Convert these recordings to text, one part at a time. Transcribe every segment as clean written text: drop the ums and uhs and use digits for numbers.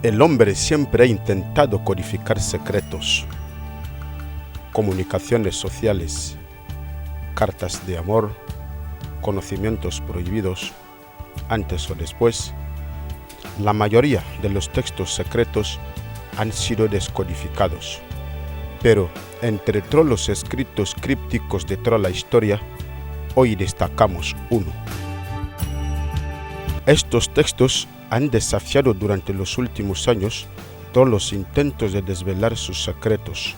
El hombre siempre ha intentado codificar secretos, comunicaciones sociales, cartas de amor, conocimientos prohibidos. Antes o después, la mayoría de los textos secretos han sido descodificados. Pero entre todos los escritos crípticos de toda la historia, hoy destacamos uno. Estos textos han desafiado durante los últimos años todos los intentos de desvelar sus secretos.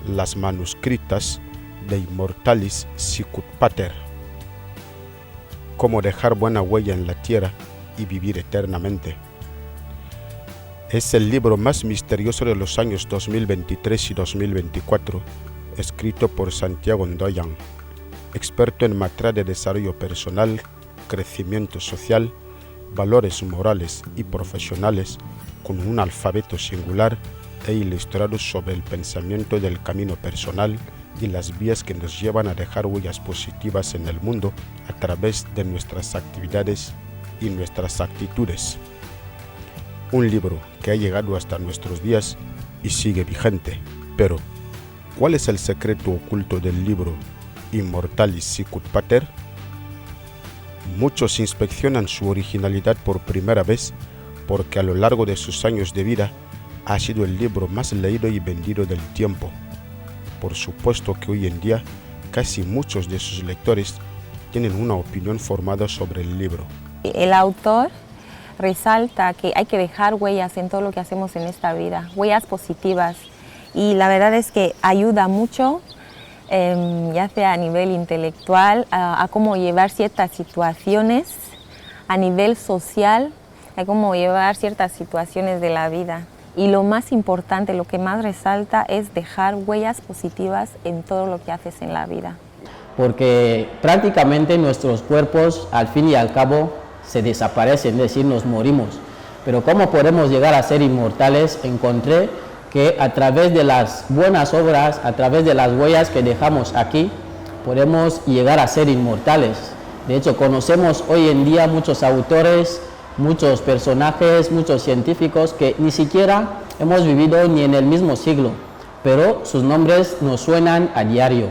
Las manuscritas de Immortalis Sicut Pater. Cómo dejar buena huella en la tierra y vivir eternamente. Es el libro más misterioso de los años 2023 y 2024, escrito por Santiago Ndoyan, experto en materia de desarrollo personal, crecimiento social, valores morales y profesionales, con un alfabeto singular e ilustrado sobre el pensamiento del camino personal y las vías que nos llevan a dejar huellas positivas en el mundo a través de nuestras actividades y nuestras actitudes. Un libro que ha llegado hasta nuestros días y sigue vigente. Pero, ¿cuál es el secreto oculto del libro Immortalis Sicut Pater? Muchos inspeccionan su originalidad por primera vez porque a lo largo de sus años de vida ha sido el libro más leído y vendido del tiempo. Por supuesto que hoy en día casi muchos de sus lectores tienen una opinión formada sobre el libro. El autor resalta que hay que dejar huellas en todo lo que hacemos en esta vida, huellas positivas, y la verdad es que ayuda mucho, ya sea a nivel intelectual, a cómo llevar ciertas situaciones, a nivel social, a cómo llevar ciertas situaciones de la vida. Y lo más importante, lo que más resalta es dejar huellas positivas en todo lo que haces en la vida. Porque prácticamente nuestros cuerpos, al fin y al cabo, se desaparecen, es decir, nos morimos. Pero ¿cómo podemos llegar a ser inmortales? Encontré que a través de las buenas obras, a través de las huellas que dejamos aquí, podemos llegar a ser inmortales. De hecho, conocemos hoy en día muchos autores, muchos personajes, muchos científicos que ni siquiera hemos vivido ni en el mismo siglo, pero sus nombres nos suenan a diario.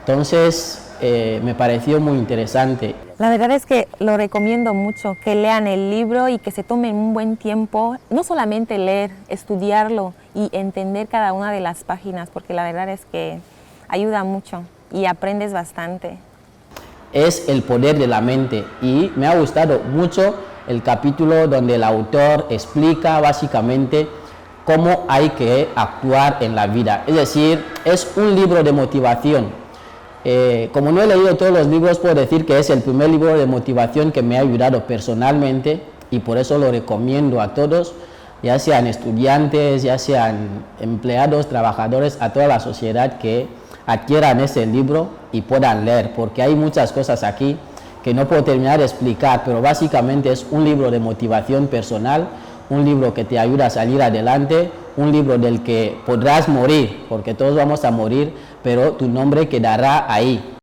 Entonces, me pareció muy interesante. La verdad es que lo recomiendo mucho, que lean el libro y que se tomen un buen tiempo, no solamente leer, estudiarlo y entender cada una de las páginas, porque la verdad es que ayuda mucho y aprendes bastante. Es el poder de la mente y me ha gustado mucho el capítulo donde el autor explica básicamente cómo hay que actuar en la vida. Es decir, es un libro de motivación. Como no he leído todos los libros, puedo decir que es el primer libro de motivación que me ha ayudado personalmente y por eso lo recomiendo a todos, ya sean estudiantes, ya sean empleados, trabajadores, a toda la sociedad que adquieran ese libro y puedan leer, porque hay muchas cosas aquí que no puedo terminar de explicar, pero básicamente es un libro de motivación personal, un libro que te ayuda a salir adelante, un libro del que podrás morir, porque todos vamos a morir, pero tu nombre quedará ahí.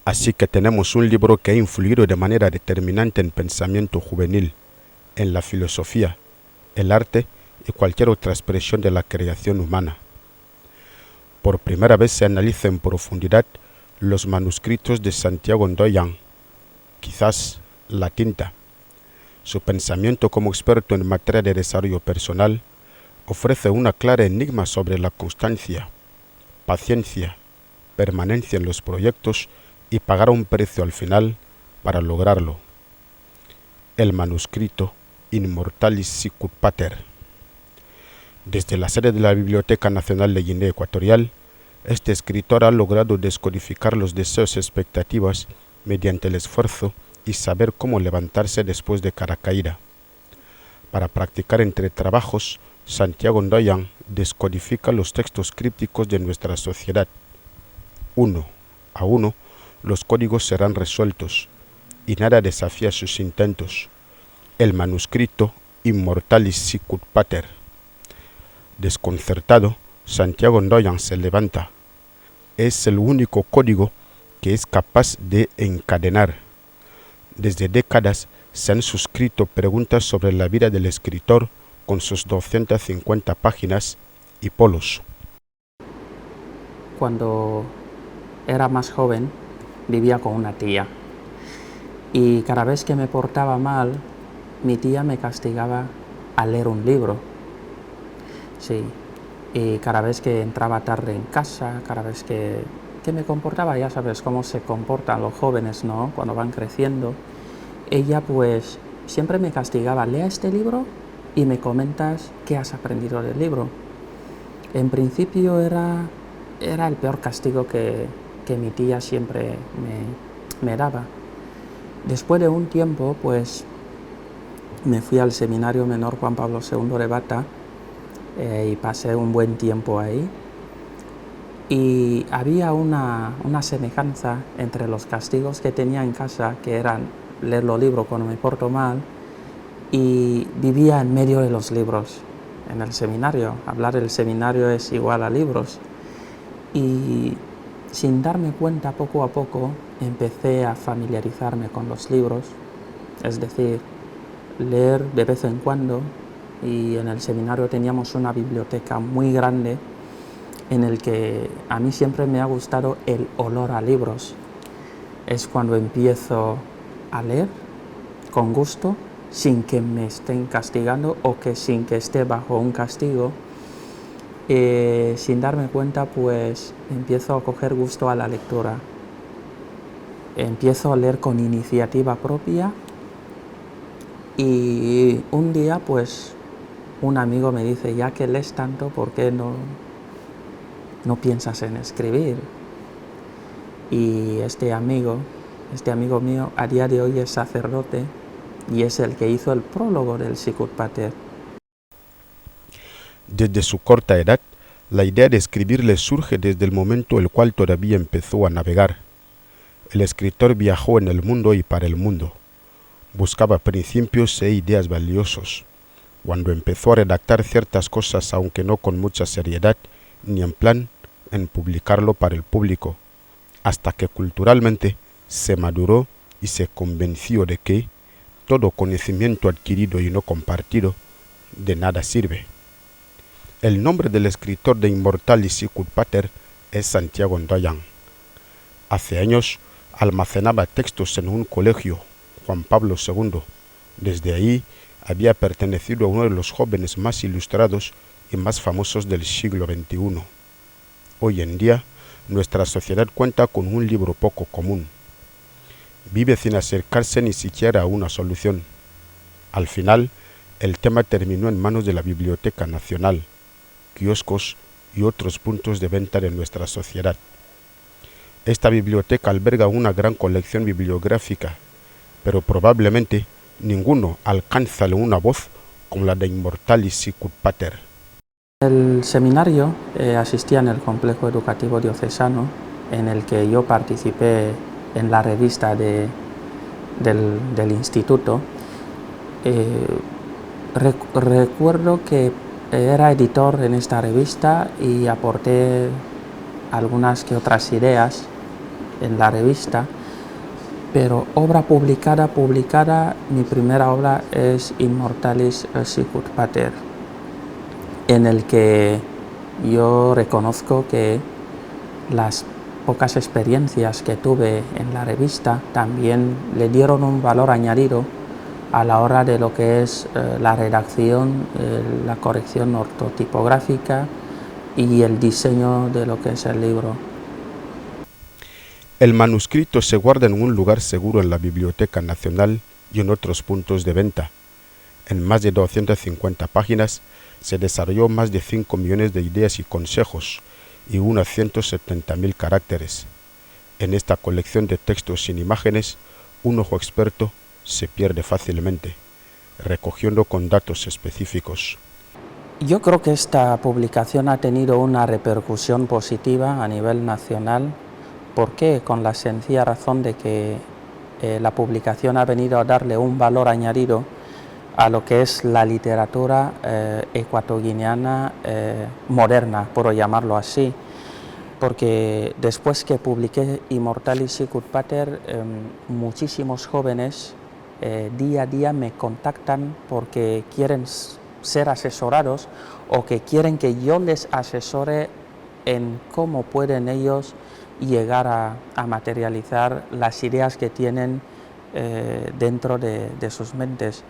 Así que tenemos un libro que ha influido de manera determinante en pensamiento juvenil, en la filosofía, el arte y cualquier otra expresión de la creación humana. Por primera vez se analiza en profundidad los manuscritos de Santiago Ndoyan, quizás la tinta. Su pensamiento como experto en materia de desarrollo personal ofrece una clara enigma sobre la constancia, paciencia, permanencia en los proyectos y pagar un precio al final para lograrlo. El manuscrito Immortalis Sicut Pater. Desde la sede de la Biblioteca Nacional de Guinea Ecuatorial, este escritor ha logrado descodificar los deseos y expectativas mediante el esfuerzo y saber cómo levantarse después de cada caída. Para practicar entre trabajos, Santiago Ndoyan descodifica los textos crípticos de nuestra sociedad. Uno a uno, los códigos serán resueltos y nada desafía sus intentos. El manuscrito Immortalis Sicut Pater. Desconcertado, Santiago Ndoyan se levanta. Es el único código que es capaz de encadenar. Desde décadas se han suscrito preguntas sobre la vida del escritor con sus 250 páginas y polos. Cuando era más joven vivía con una tía y cada vez que me portaba mal mi tía me castigaba a leer un libro. Sí, y cada vez que entraba tarde en casa, cada vez que me comportaba, ya sabes cómo se comportan los jóvenes, ¿no? Cuando van creciendo, ella pues siempre me castigaba: lea este libro y me comentas qué has aprendido del libro. En principio era el peor castigo que mi tía siempre me daba. Después de un tiempo, pues me fui al Seminario Menor Juan Pablo II de Bata y pasé un buen tiempo ahí. Y había una semejanza entre los castigos que tenía en casa, que eran leer los libros cuando me porto mal, y vivía en medio de los libros en el seminario. Hablar del seminario es igual a libros. Y sin darme cuenta, poco a poco empecé a familiarizarme con los libros, es decir, leer de vez en cuando. Y en el seminario teníamos una biblioteca muy grande en el que a mí siempre me ha gustado el olor a libros. Es cuando empiezo a leer con gusto, sin que me estén castigando o que sin que esté bajo un castigo. Sin darme cuenta, pues empiezo a coger gusto a la lectura. Empiezo a leer con iniciativa propia y un día, pues, un amigo me dice: ya que lees tanto, ¿por qué no piensas en escribir? Y este amigo mío a día de hoy es sacerdote y es el que hizo el prólogo del Sicut Pater. Desde su corta edad, la idea de escribir le surge desde el momento en el cual todavía empezó a navegar. El escritor viajó en el mundo y para el mundo. Buscaba principios e ideas valiosos. Cuando empezó a redactar ciertas cosas, aunque no con mucha seriedad, ni en plan en publicarlo para el público, hasta que culturalmente se maduró y se convenció de que todo conocimiento adquirido y no compartido de nada sirve. El nombre del escritor de Immortalis Sicut Pater es Santiago Ndoyan. Hace años almacenaba textos en un colegio, Juan Pablo II. Desde ahí había pertenecido a uno de los jóvenes más ilustrados y más famosos del siglo XXI. Hoy en día, nuestra sociedad cuenta con un libro poco común. Vive sin acercarse ni siquiera a una solución. Al final, el tema terminó en manos de la Biblioteca Nacional, kioscos y otros puntos de venta de nuestra sociedad. Esta biblioteca alberga una gran colección bibliográfica, pero probablemente ninguno alcanza una voz como la de Immortalis Sicut Pater. El seminario asistía en el complejo educativo diocesano, en el que yo participé en la revista del instituto. Recuerdo que era editor en esta revista y aporté algunas que otras ideas en la revista, pero obra publicada, mi primera obra es Immortalis Sicut Pater, en el que yo reconozco que las pocas experiencias que tuve en la revista también le dieron un valor añadido a la hora de lo que es la redacción, la corrección ortotipográfica y el diseño de lo que es el libro. El manuscrito se guarda en un lugar seguro en la Biblioteca Nacional y en otros puntos de venta. En más de 250 páginas se desarrolló más de 5 millones de ideas y consejos y unos 170.000 caracteres. En esta colección de textos sin imágenes, un ojo experto se pierde fácilmente, recogiendo con datos específicos. Yo creo que esta publicación ha tenido una repercusión positiva a nivel nacional. ¿Por qué? Con la sencilla razón de que la publicación ha venido a darle un valor añadido a lo que es la literatura ecuatoguineana moderna, por llamarlo así, porque después que publiqué Immortalis Sicut Pater, muchísimos jóvenes día a día me contactan porque quieren ser asesorados o que quieren que yo les asesore en cómo pueden ellos llegar a materializar las ideas que tienen dentro de sus mentes.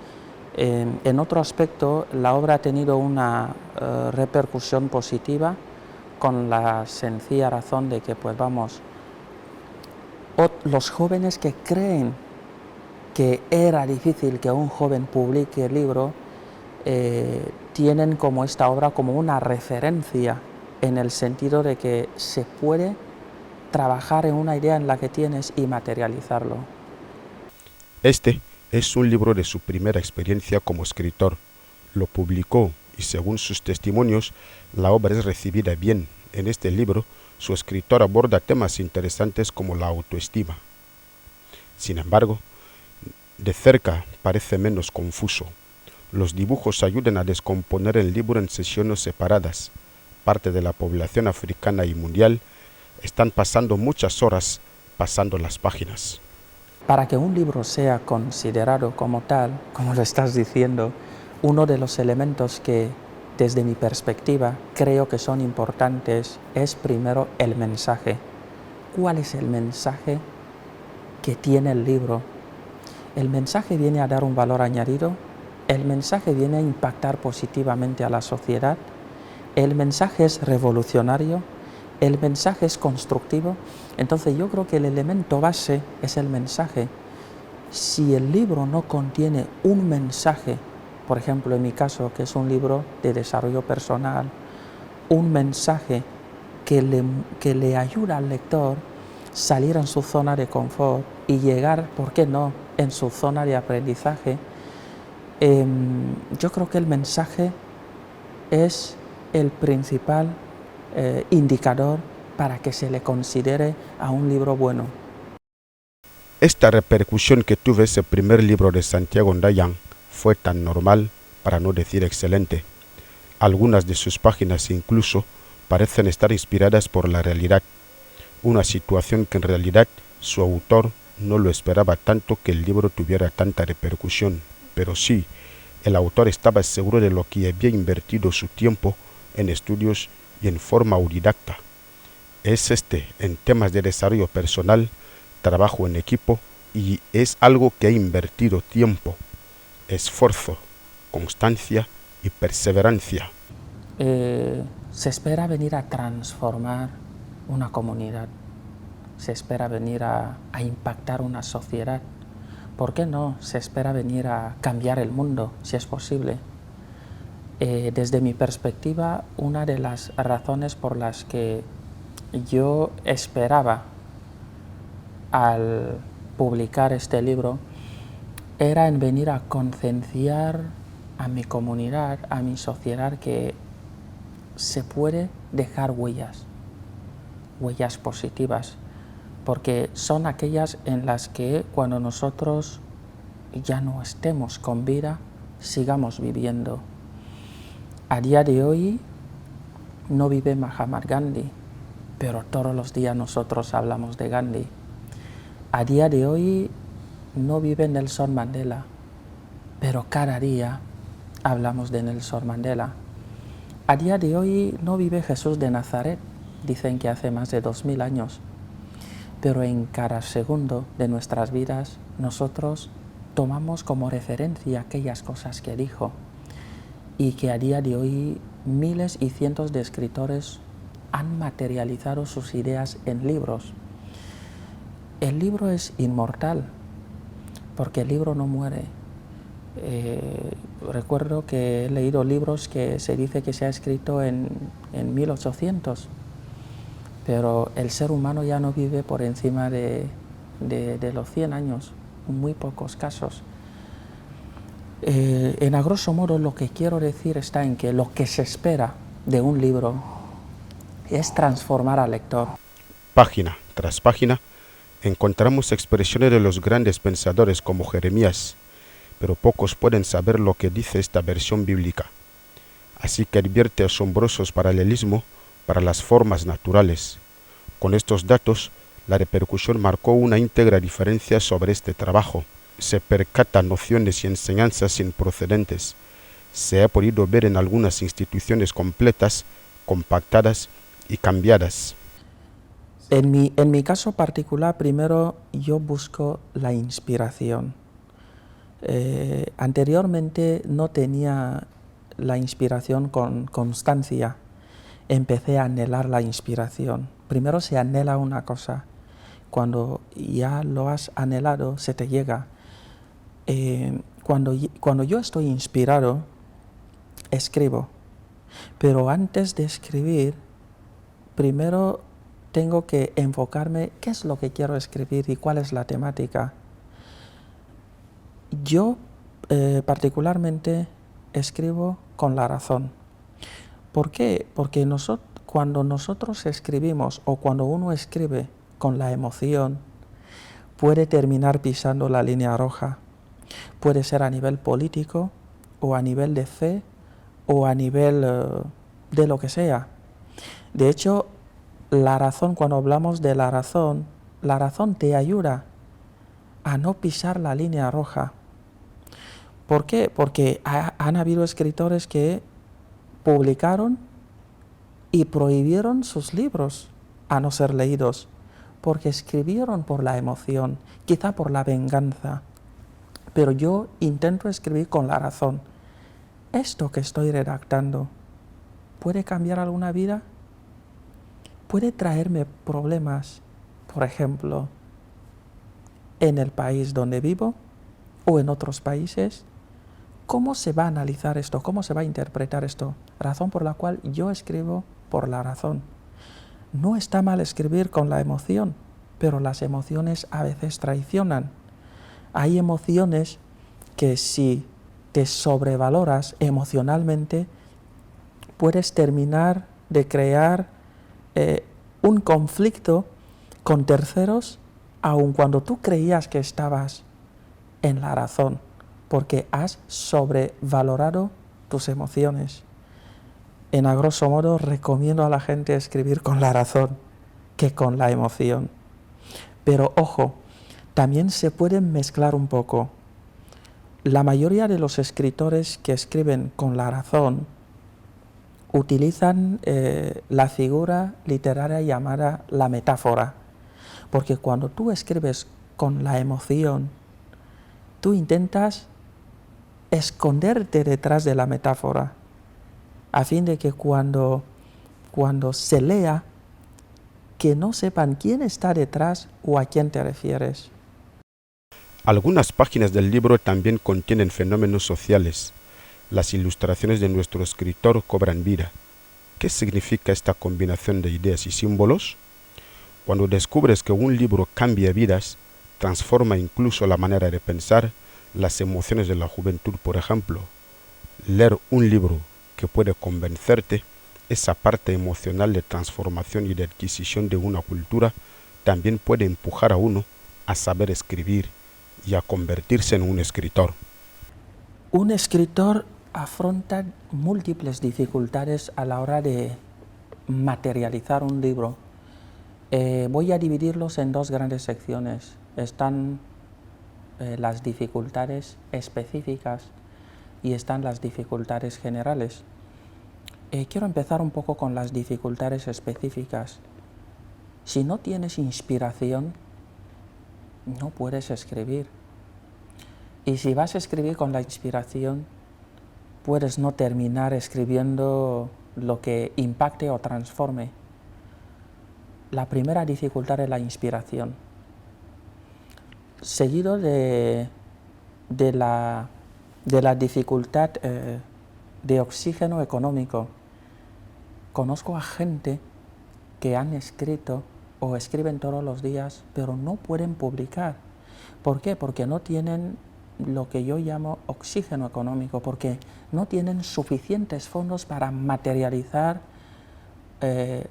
En otro aspecto, la obra ha tenido una repercusión positiva con la sencilla razón de que, pues vamos, los jóvenes que creen que era difícil que un joven publique el libro, tienen como esta obra como una referencia en el sentido de que se puede trabajar en una idea en la que tienes y materializarlo. Este es un libro de su primera experiencia como escritor. Lo publicó y según sus testimonios, la obra es recibida bien. En este libro, su escritor aborda temas interesantes como la autoestima. Sin embargo, de cerca parece menos confuso. Los dibujos ayudan a descomponer el libro en sesiones separadas. Parte de la población africana y mundial están pasando muchas horas pasando las páginas. Para que un libro sea considerado como tal, como lo estás diciendo, uno de los elementos que, desde mi perspectiva, creo que son importantes es primero el mensaje. ¿Cuál es el mensaje que tiene el libro? El mensaje viene a dar un valor añadido, el mensaje viene a impactar positivamente a la sociedad, el mensaje es revolucionario, el mensaje es constructivo. Entonces yo creo que el elemento base es el mensaje. Si el libro no contiene un mensaje, por ejemplo en mi caso, que es un libro de desarrollo personal, un mensaje que le ayuda al lector salir en su zona de confort y llegar, ¿por qué no?, en su zona de aprendizaje, yo creo que el mensaje es el principal indicador para que se le considere a un libro bueno. Esta repercusión que tuvo ese primer libro de Santiago Ndayan fue tan normal, para no decir excelente. Algunas de sus páginas incluso parecen estar inspiradas por la realidad, una situación que en realidad su autor no lo esperaba tanto que el libro tuviera tanta repercusión, pero sí, el autor estaba seguro de lo que había invertido su tiempo en estudios y en forma autodidacta. Es en temas de desarrollo personal, trabajo en equipo, y es algo que ha invertido tiempo, esfuerzo, constancia y perseverancia. Se espera venir a transformar una comunidad, se espera venir a impactar una sociedad. ¿Por qué no? Se espera venir a cambiar el mundo, si es posible. Desde mi perspectiva, una de las razones por las que yo esperaba al publicar este libro era en venir a concienciar a mi comunidad, a mi sociedad, que se puede dejar huellas positivas, porque son aquellas en las que cuando nosotros ya no estemos con vida, sigamos viviendo. A día de hoy no vive Mahatma Gandhi, pero todos los días nosotros hablamos de Gandhi. A día de hoy no vive Nelson Mandela, pero cada día hablamos de Nelson Mandela. A día de hoy no vive Jesús de Nazaret, dicen que hace más de 2000 años, pero en cada segundo de nuestras vidas nosotros tomamos como referencia aquellas cosas que dijo, y que a día de hoy miles y cientos de escritores han materializado sus ideas en libros. El libro es inmortal, porque el libro no muere. Recuerdo que he leído libros que se dice que se ha escrito en 1800, pero el ser humano ya no vive por encima de los 100 años, muy pocos casos. En a grosso modo lo que quiero decir está en que lo que se espera de un libro es transformar al lector. Página tras página encontramos expresiones de los grandes pensadores como Jeremías, pero pocos pueden saber lo que dice esta versión bíblica. Así que advierte asombrosos paralelismos para las formas naturales. Con estos datos, la repercusión marcó una íntegra diferencia sobre este trabajo. se percata nociones y enseñanzas improcedentes. Se ha podido ver en algunas instituciones completas, compactadas y cambiadas. En mi caso particular, primero yo busco la inspiración. Anteriormente no tenía la inspiración con constancia. Empecé a anhelar la inspiración. Primero se anhela una cosa. Cuando ya lo has anhelado, se te llega. Cuando yo estoy inspirado, escribo. Pero antes de escribir, primero tengo que enfocarme qué es lo que quiero escribir y cuál es la temática. Yo particularmente escribo con la razón. ¿Por qué? Porque cuando nosotros escribimos o cuando uno escribe con la emoción, puede terminar pisando la línea roja. Puede ser a nivel político o a nivel de fe o a nivel de lo que sea. De hecho, la razón, cuando hablamos de la razón te ayuda a no pisar la línea roja. ¿Por qué? Porque han habido escritores que publicaron y prohibieron sus libros a no ser leídos, porque escribieron por la emoción, quizá por la venganza. Pero yo intento escribir con la razón. ¿Esto que estoy redactando puede cambiar alguna vida? ¿Puede traerme problemas, por ejemplo, en el país donde vivo o en otros países? ¿Cómo se va a analizar esto? ¿Cómo se va a interpretar esto? Razón por la cual yo escribo por la razón. No está mal escribir con la emoción, pero las emociones a veces traicionan. Hay emociones que si te sobrevaloras emocionalmente, puedes terminar de crear un conflicto con terceros, aun cuando tú creías que estabas en la razón, porque has sobrevalorado tus emociones. En a grosso modo recomiendo a la gente escribir con la razón que con la emoción. Pero ojo, también se pueden mezclar un poco. La mayoría de los escritores que escriben con la razón utilizan la figura literaria llamada la metáfora, porque cuando tú escribes con la emoción, tú intentas esconderte detrás de la metáfora, a fin de que cuando se lea, que no sepan quién está detrás o a quién te refieres. Algunas páginas del libro también contienen fenómenos sociales. Las ilustraciones de nuestro escritor cobran vida. ¿Qué significa esta combinación de ideas y símbolos? Cuando descubres que un libro cambia vidas, transforma incluso la manera de pensar, las emociones de la juventud, por ejemplo. Leer un libro que puede convencerte, esa parte emocional de transformación y de adquisición de una cultura, también puede empujar a uno a saber escribir y a convertirse en un escritor. Un escritor afronta múltiples dificultades a la hora de materializar un libro. Voy a dividirlos en dos grandes secciones. Están las dificultades específicas y están las dificultades generales. Quiero empezar un poco con las dificultades específicas. Si no tienes inspiración, no puedes escribir. Y si vas a escribir con la inspiración, puedes no terminar escribiendo lo que impacte o transforme. La primera dificultad es la inspiración, seguido de la dificultad de oxígeno económico. Conozco a gente que han escrito o escriben todos los días, pero no pueden publicar. ¿Por qué? Porque no tienen lo que yo llamo oxígeno económico, porque no tienen suficientes fondos para materializar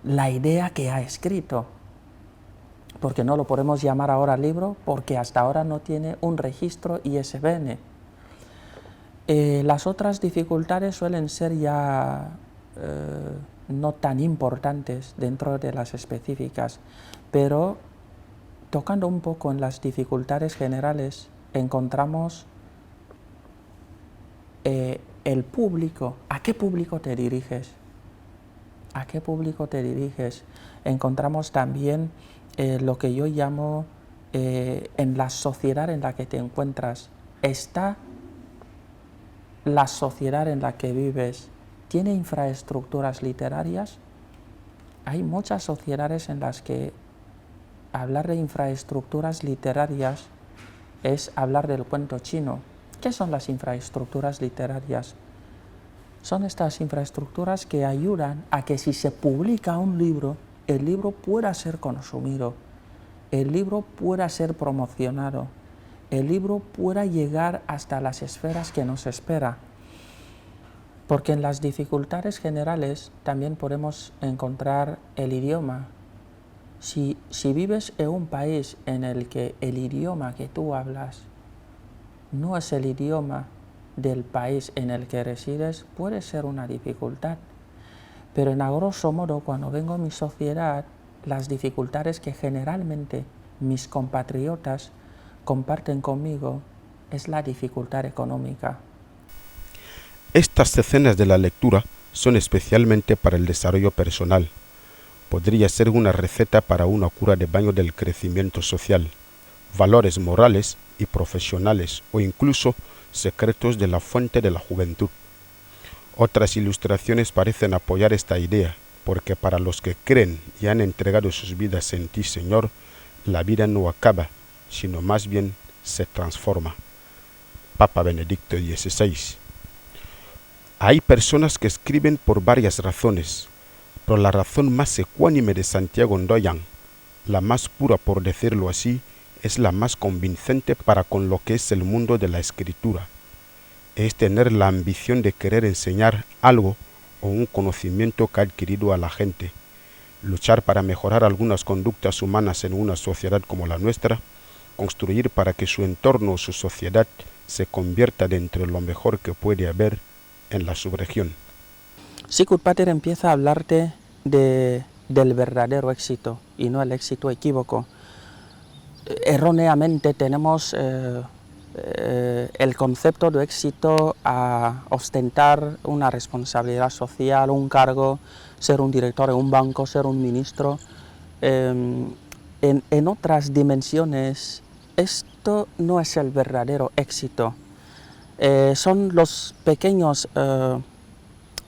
la idea que ha escrito. Porque no lo podemos llamar ahora libro, porque hasta ahora no tiene un registro ISBN. Las otras dificultades suelen ser ya no tan importantes dentro de las específicas, pero tocando un poco en las dificultades generales, encontramos el público. ¿A qué público te diriges? ¿A qué público te diriges? Encontramos también lo que yo llamo en la sociedad en la que te encuentras. ¿Está la sociedad en la que vives? ¿Tiene infraestructuras literarias? Hay muchas sociedades en las que hablar de infraestructuras literarias es hablar del cuento chino. ¿Qué son las infraestructuras literarias? Son estas infraestructuras que ayudan a que si se publica un libro, el libro pueda ser consumido, el libro pueda ser promocionado, el libro pueda llegar hasta las esferas que nos espera. Porque en las dificultades generales también podemos encontrar el idioma. Si vives en un país en el que el idioma que tú hablas no es el idioma del país en el que resides, puede ser una dificultad. Pero en a grosso modo, cuando vengo a mi sociedad, las dificultades que generalmente mis compatriotas comparten conmigo es la dificultad económica. Estas escenas de la lectura son especialmente para el desarrollo personal. Podría ser una receta para una cura de baño del crecimiento social, valores morales y profesionales o incluso secretos de la fuente de la juventud. Otras ilustraciones parecen apoyar esta idea, porque para los que creen y han entregado sus vidas en ti, Señor, la vida no acaba, sino más bien se transforma. Papa Benedicto XVI. Hay personas que escriben por varias razones, pero la razón más ecuánime de Santiago Ndoyan, la más pura por decirlo así, es la más convincente para con lo que es el mundo de la escritura. Es tener la ambición de querer enseñar algo o un conocimiento que ha adquirido a la gente, luchar para mejorar algunas conductas humanas en una sociedad como la nuestra, construir para que su entorno o su sociedad se convierta dentro de lo mejor que puede haber en la subregión. Sicut Pater empieza a hablarte del verdadero éxito y no el éxito equívoco. Erróneamente tenemos el concepto de éxito a ostentar una responsabilidad social, un cargo, ser un director de un banco, ser un ministro. En otras dimensiones, esto no es el verdadero éxito. Son los pequeños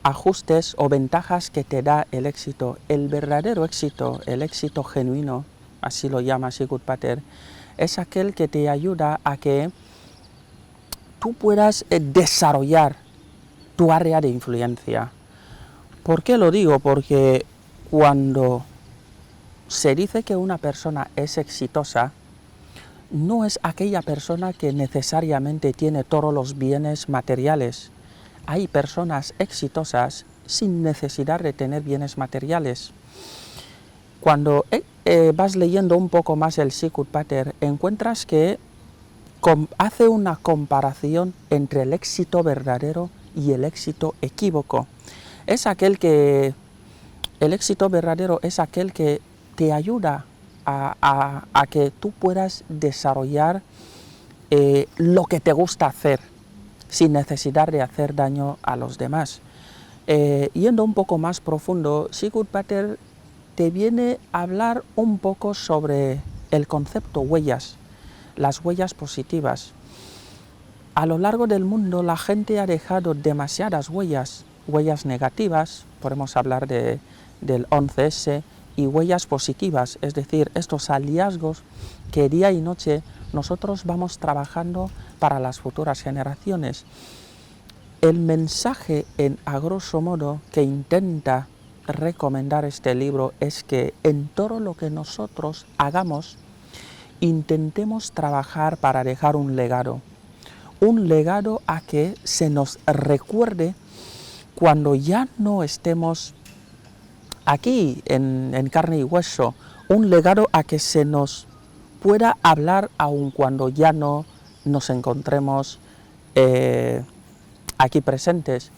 ajustes o ventajas que te da el éxito. El verdadero éxito, el éxito genuino, así lo llama Sicut Pater, es aquel que te ayuda a que tú puedas desarrollar tu área de influencia. ¿Por qué lo digo? Porque cuando se dice que una persona es exitosa, no es aquella persona que necesariamente tiene todos los bienes materiales. Hay personas exitosas sin necesidad de tener bienes materiales. Cuando vas leyendo un poco más el Sicut Pater, encuentras que hace una comparación entre el éxito verdadero y el éxito equívoco. El éxito verdadero es aquel que te ayuda a que tú puedas desarrollar lo que te gusta hacer sin necesidad de hacer daño a los demás. Yendo un poco más profundo, Sicut Pater te viene a hablar un poco sobre el concepto huellas, las huellas positivas. A lo largo del mundo la gente ha dejado demasiadas huellas negativas, podemos hablar del 11S, y huellas positivas, es decir, estos hallazgos que día y noche nosotros vamos trabajando para las futuras generaciones. El mensaje a grosso modo que intenta recomendar este libro es que en todo lo que nosotros hagamos intentemos trabajar para dejar un legado a que se nos recuerde cuando ya no estemos aquí en carne y hueso, un legado a que se nos pueda hablar aun cuando ya no nos encontremos aquí presentes.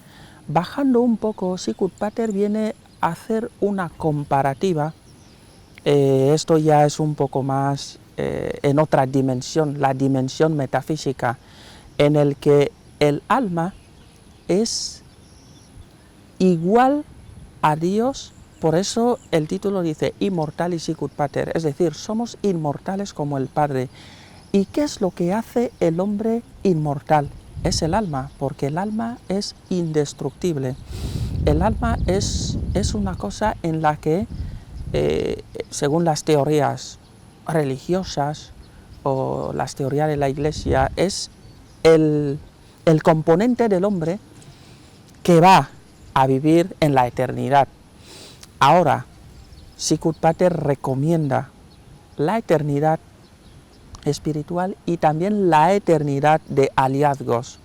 Bajando un poco, Sicut Pater viene a hacer una comparativa, esto ya es un poco más en otra dimensión, la dimensión metafísica, en el que el alma es igual a Dios. Por eso el título dice Immortalis sicut Pater, es decir, somos inmortales como el Padre. ¿Y qué es lo que hace el hombre inmortal? Es el alma, porque el alma es indestructible. El alma es una cosa en la que, según las teorías religiosas o las teorías de la Iglesia, es el componente del hombre que va a vivir en la eternidad. Ahora, Sicut Pater recomienda la eternidad espiritual y también la eternidad de hallazgos,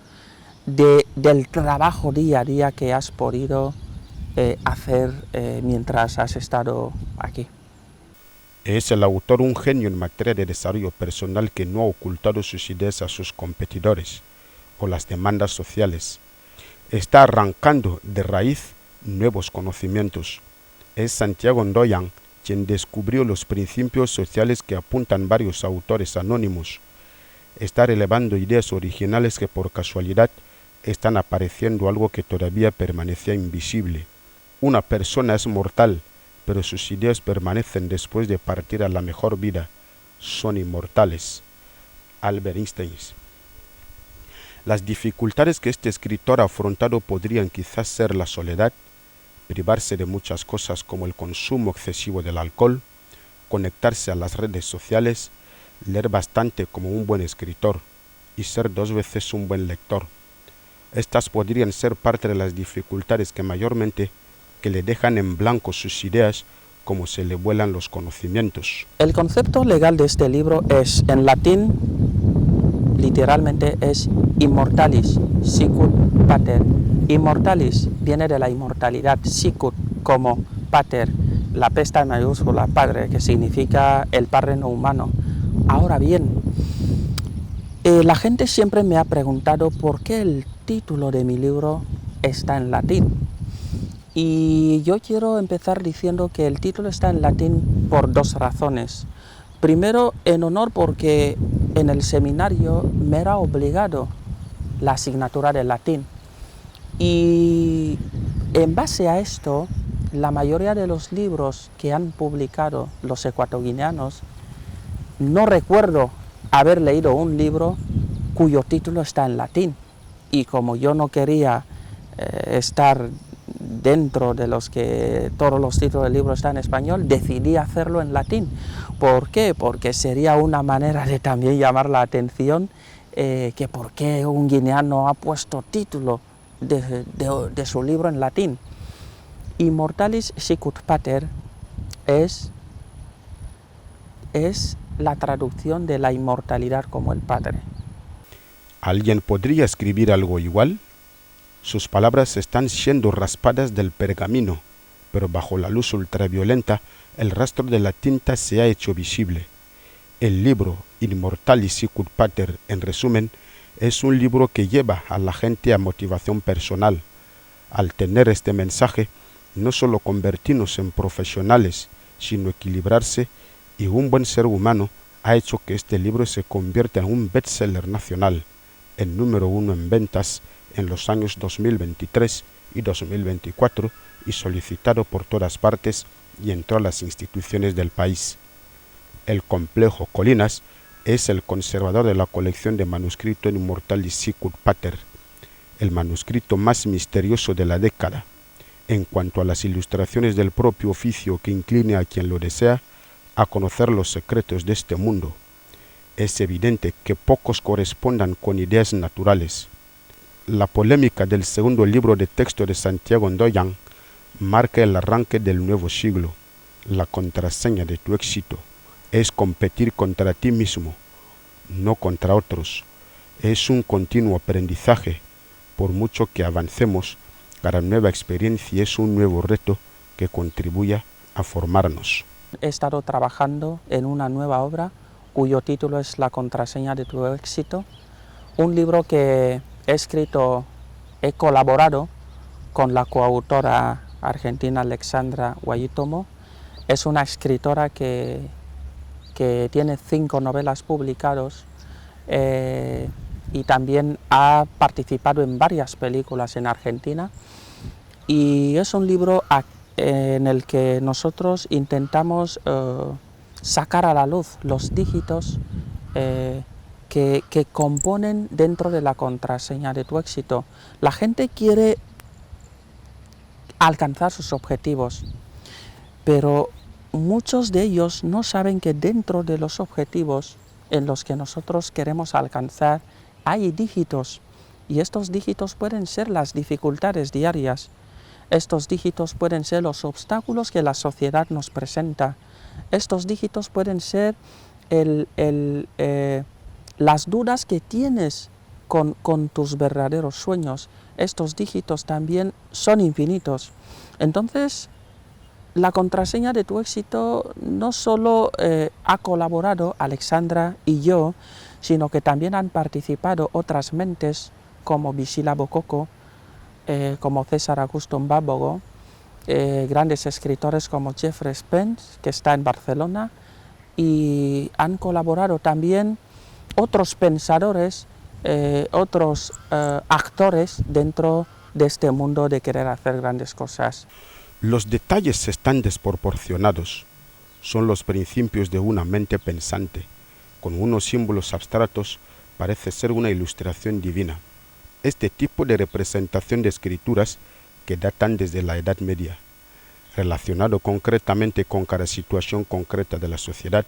del trabajo día a día que has podido hacer mientras has estado aquí. Es el autor un genio en materia de desarrollo personal que no ha ocultado sus ideas a sus competidores o las demandas sociales. Está arrancando de raíz nuevos conocimientos. Es Santiago Ndoyan quien descubrió los principios sociales que apuntan varios autores anónimos. Está relevando ideas originales que por casualidad están apareciendo algo que todavía permanecía invisible. Una persona es mortal, pero sus ideas permanecen después de partir a la mejor vida. Son inmortales. Albert Einstein. Las dificultades que este escritor ha afrontado podrían quizás ser la soledad, privarse de muchas cosas como el consumo excesivo del alcohol, conectarse a las redes sociales, leer bastante como un buen escritor y ser 2 veces un buen lector. Estas podrían ser parte de las dificultades que mayormente que le dejan en blanco sus ideas como se le vuelan los conocimientos. El concepto legal de este libro es, en latín, literalmente es Immortalis sicut Pater. Immortalis viene de la inmortalidad, sicut como Pater, la P está en mayúscula, Padre, que significa el Padre no humano. Ahora bien, la gente siempre me ha preguntado por qué el título de mi libro está en latín. Y yo quiero empezar diciendo que el título está en latín por 2 razones. Primero, en honor porque en el seminario me era obligado la asignatura de latín. Y en base a esto, la mayoría de los libros que han publicado los ecuatoguineanos, no recuerdo haber leído un libro cuyo título está en latín. Y como yo no quería estar dentro de los que todos los títulos del libro están en español, decidí hacerlo en latín. ¿Por qué? Porque sería una manera de también llamar la atención que por qué un guineano ha puesto título de su libro en latín. Immortalis sicut Pater es la traducción de la inmortalidad como el Padre. ¿Alguien podría escribir algo igual? Sus palabras están siendo raspadas del pergamino, pero bajo la luz ultraviolenta el rastro de la tinta se ha hecho visible. El libro Immortalis sicut Pater, en resumen, es un libro que lleva a la gente a motivación personal. Al tener este mensaje, no solo convertirnos en profesionales, sino equilibrarse, y un buen ser humano ha hecho que este libro se convierta en un bestseller nacional, el número 1 en ventas en los años 2023 y 2024 y solicitado por todas partes y en todas las instituciones del país. El complejo Colinas es el conservador de la colección de manuscrito Immortalis sicut Pater, el manuscrito más misterioso de la década. En cuanto a las ilustraciones del propio oficio que incline a quien lo desea a conocer los secretos de este mundo, es evidente que pocos correspondan con ideas naturales. La polémica del segundo libro de texto de Santiago Ndoyan marca el arranque del nuevo siglo. La contraseña de tu éxito es competir contra ti mismo, no contra otros. Es un continuo aprendizaje. Por mucho que avancemos, cada nueva experiencia es un nuevo reto que contribuya a formarnos. He estado trabajando en una nueva obra cuyo título es La contraseña de tu éxito, un libro que he colaborado con la coautora argentina Alexandra Guayitomo. Es una escritora que que tiene 5 novelas publicadas y también ha participado en varias películas en Argentina. Y es un libro en el que nosotros intentamos sacar a la luz los dígitos que componen dentro de la contraseña de tu éxito. La gente quiere alcanzar sus objetivos, pero muchos de ellos no saben que dentro de los objetivos en los que nosotros queremos alcanzar hay dígitos, y estos dígitos pueden ser las dificultades diarias, estos dígitos pueden ser los obstáculos que la sociedad nos presenta, estos dígitos pueden ser las dudas que tienes con tus verdaderos sueños. Estos dígitos también son infinitos. Entonces, la contraseña de tu éxito no solo ha colaborado Alexandra y yo, sino que también han participado otras mentes como Visila Bococo, como César Augusto Mbábogo, grandes escritores como Jeffrey Spence, que está en Barcelona, y han colaborado también otros pensadores, otros actores dentro de este mundo de querer hacer grandes cosas. Los detalles están desproporcionados. Son los principios de una mente pensante. Con unos símbolos abstractos parece ser una ilustración divina. Este tipo de representación de escrituras que datan desde la Edad Media, relacionado concretamente con cada situación concreta de la sociedad,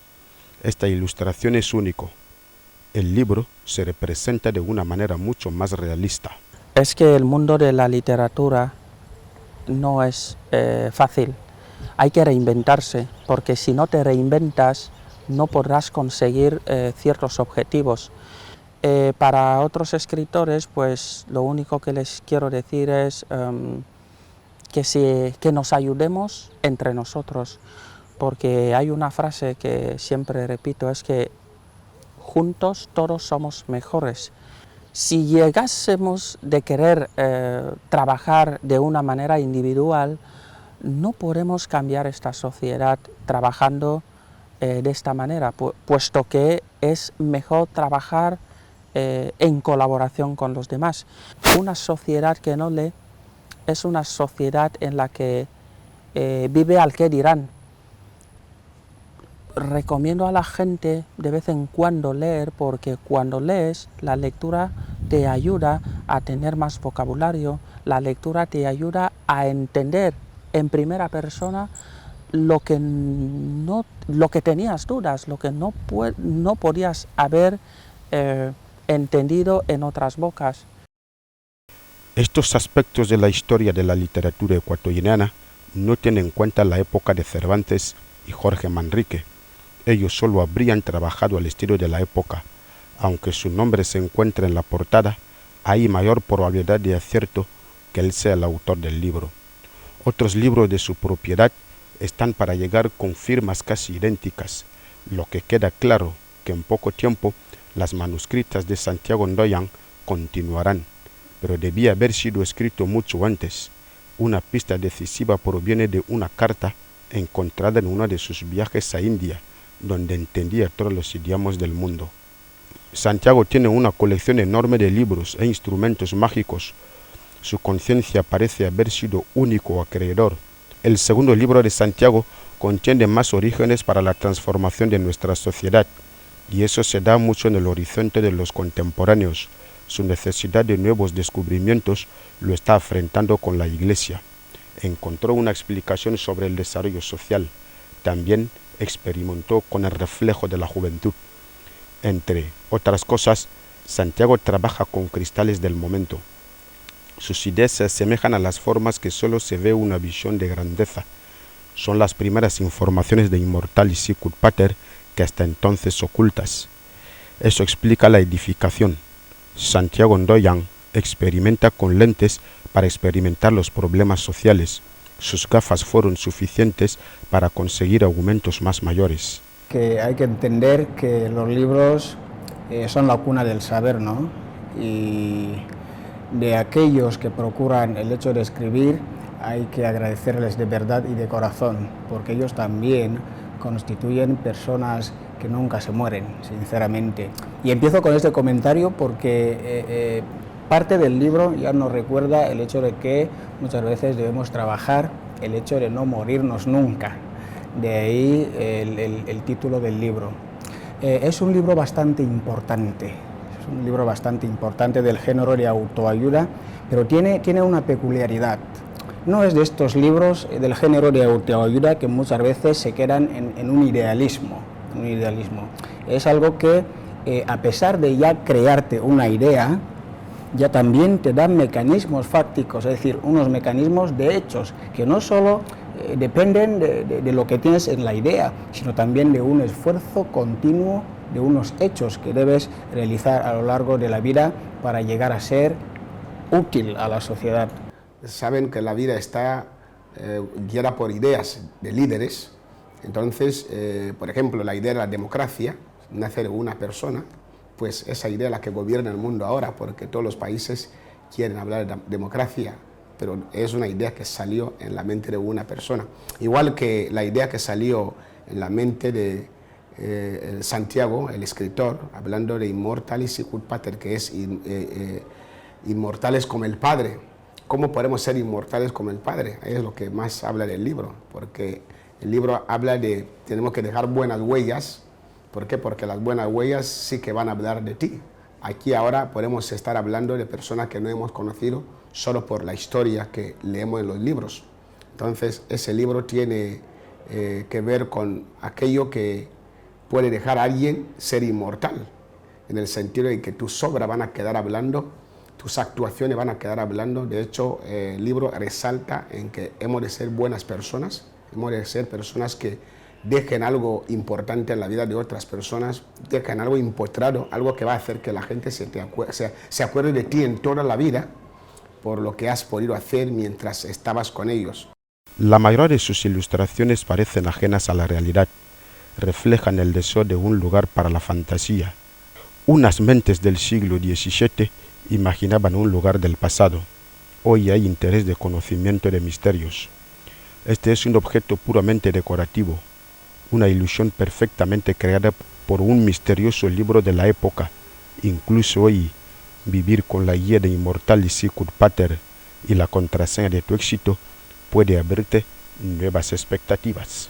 esta ilustración es único. El libro se representa de una manera mucho más realista. Es que el mundo de la literatura no es fácil. Hay que reinventarse, porque si no te reinventas no podrás conseguir ciertos objetivos. Para otros escritores, pues lo único que les quiero decir es que nos ayudemos entre nosotros, porque hay una frase que siempre repito, es que juntos todos somos mejores. Si llegásemos de querer trabajar de una manera individual, no podemos cambiar esta sociedad trabajando de esta manera, puesto que es mejor trabajar en colaboración con los demás. Una sociedad que no lee es una sociedad en la que vive al qué dirán. Recomiendo a la gente de vez en cuando leer, porque cuando lees, la lectura te ayuda a tener más vocabulario, la lectura te ayuda a entender en primera persona lo que tenías dudas, lo que no podías haber entendido en otras bocas. Estos aspectos de la historia de la literatura ecuatoriana no tienen en cuenta la época de Cervantes y Jorge Manrique. Ellos solo habrían trabajado al estilo de la época. Aunque su nombre se encuentra en la portada, hay mayor probabilidad de acierto que él sea el autor del libro. Otros libros de su propiedad están para llegar con firmas casi idénticas, lo que queda claro que en poco tiempo las manuscritas de Santiago Ndoyan continuarán, pero debía haber sido escrito mucho antes. Una pista decisiva proviene de una carta encontrada en uno de sus viajes a India, donde entendía todos los idiomas del mundo. Santiago tiene una colección enorme de libros e instrumentos mágicos. Su conciencia parece haber sido único o acreedor. El segundo libro de Santiago contiene más orígenes para la transformación de nuestra sociedad, y eso se da mucho en el horizonte de los contemporáneos. Su necesidad de nuevos descubrimientos lo está enfrentando con la Iglesia. Encontró una explicación sobre el desarrollo social. También experimentó con el reflejo de la juventud. Entre otras cosas, Santiago trabaja con cristales del momento. Sus ideas se asemejan a las formas que solo se ve una visión de grandeza. Son las primeras informaciones de Inmortal y Sicut Pater que hasta entonces ocultas. Eso explica la edificación. Santiago Ndoyan experimenta con lentes para experimentar los problemas sociales. Sus gafas fueron suficientes para conseguir aumentos más mayores. Que hay que entender que los libros son la cuna del saber, ¿no? Y de aquellos que procuran el hecho de escribir hay que agradecerles de verdad y de corazón, porque ellos también constituyen personas que nunca se mueren, sinceramente. Y empiezo con este comentario porque parte del libro ya nos recuerda el hecho de que muchas veces debemos trabajar el hecho de no morirnos nunca. De ahí el título del libro. Es un libro bastante importante, es un libro bastante importante del género de autoayuda, pero tiene una peculiaridad. No es de estos libros del género de autoayuda que muchas veces se quedan en un idealismo. Es algo que, a pesar de ya crearte una idea, ya también te dan mecanismos fácticos, es decir, unos mecanismos de hechos que no solo dependen de lo que tienes en la idea, sino también de un esfuerzo continuo, de unos hechos que debes realizar a lo largo de la vida para llegar a ser útil a la sociedad. Saben que la vida está guiada por ideas de líderes. Entonces, por ejemplo, la idea de la democracia nace de una persona, pues esa idea es la que gobierna el mundo ahora, porque todos los países quieren hablar de democracia, pero es una idea que salió en la mente de una persona. Igual que la idea que salió en la mente de Santiago, el escritor, hablando de immortalis sicut pater, que es inmortales como el Padre. ¿Cómo podemos ser inmortales como el Padre? Ahí es lo que más habla del libro, porque el libro habla de tenemos que dejar buenas huellas. ¿Por qué? Porque las buenas huellas sí que van a hablar de ti. Aquí ahora podemos estar hablando de personas que no hemos conocido solo por la historia que leemos en los libros. Entonces, ese libro tiene que ver con aquello que puede dejar a alguien ser inmortal, en el sentido de que tus obras van a quedar hablando, tus actuaciones van a quedar hablando. De hecho, el libro resalta en que hemos de ser buenas personas, hemos de ser personas que dejen algo importante en la vida de otras personas, dejen algo impostrado, algo que va a hacer que la gente se acuerde de ti en toda la vida por lo que has podido hacer mientras estabas con ellos. La mayoría de sus ilustraciones parecen ajenas a la realidad, reflejan el deseo de un lugar para la fantasía. Unas mentes del siglo XVII imaginaban un lugar del pasado. Hoy hay interés de conocimiento de misterios. Este es un objeto puramente decorativo, una ilusión perfectamente creada por un misterioso libro de la época. Incluso hoy, vivir con la guía de Immortalis Sicut Pater y la contraseña de tu éxito puede abrirte nuevas expectativas.